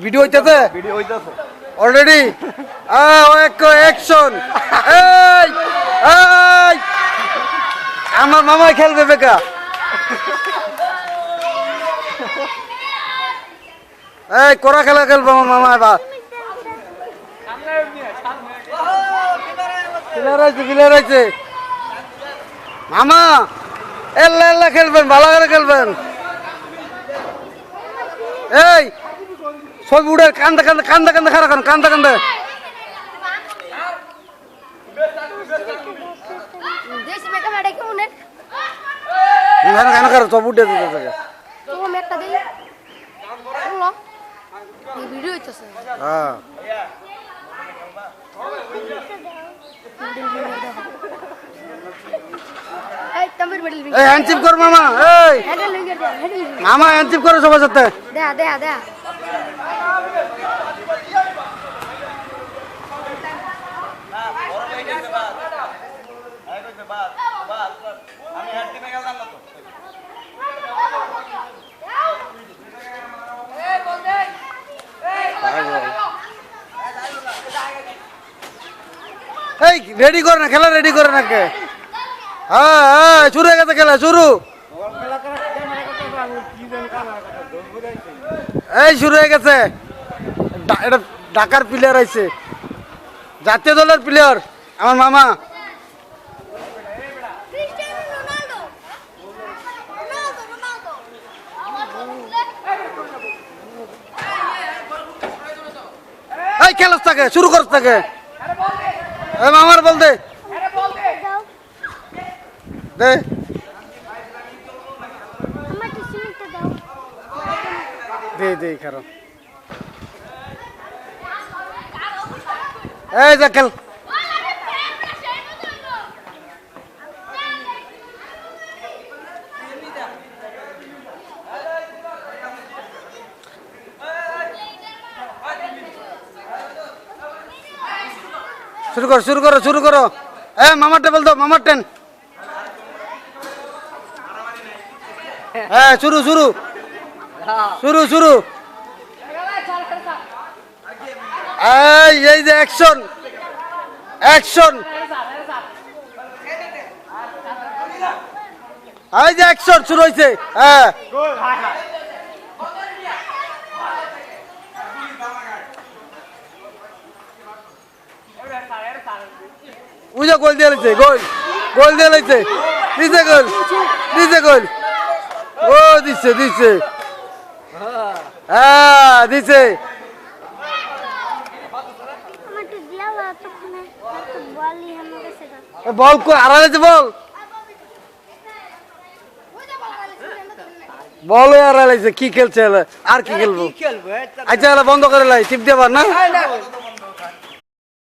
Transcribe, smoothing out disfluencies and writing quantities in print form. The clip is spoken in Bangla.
ভিডিও হইতেছে অলরেডি অ্যাকশন এই এই আমার মামা খেলবে বেকা এই কোরা খেলা খেলবো আমার মামা এবার প্লেয়ার আছে মামা এল্লা এল্লা খেলবেন ভালো করে খেলবেন এই সব উড়ে কান্দা কান্দা কান্দা কান্দা খারাপ কান্দা কান্দা কেন খারাপ সব উঠে দিতে হ্যাঁ হ্যান্ডশিপ কর মামা এই মামা হ্যান্ডশিপ করো সবার সাথে এই রেডি করে না খেলা রেডি করে না কে হ্যাঁ হ্যাঁ শুরু হয়ে গেছে খেলা শুরু এই শুরু হয়ে গেছে এটা ঢাকার প্লেয়ার আইছে জাতীয় দলের প্লেয়ার আমার মামা এই খেলাস থাকে শুরু করতে থাকে মামার বল দে দে দে দে খারাপ এই যা খেল শুরু করো শুরু করো শুরু করো মামার টেবিল দাও মামার টেন হ্যাঁ শুরু শুরু শুরু শুরু এই যে অ্যাকশন অ্যাকশন এই যে অ্যাকশন শুরু হয়েছে হ্যাঁ উজা গোল দিয়ে লাগছে গোল গোল দিয়ে লাগছে দিছে গোল দিছে গোল ও দিচ্ছে দিচ্ছে হ্যাঁ দিছে বল কো আড়াইছে বল বল আড়াইছে কি খেলছে আর কি খেলবো আচ্ছা বন্ধ করে লাই টিপ দেবার না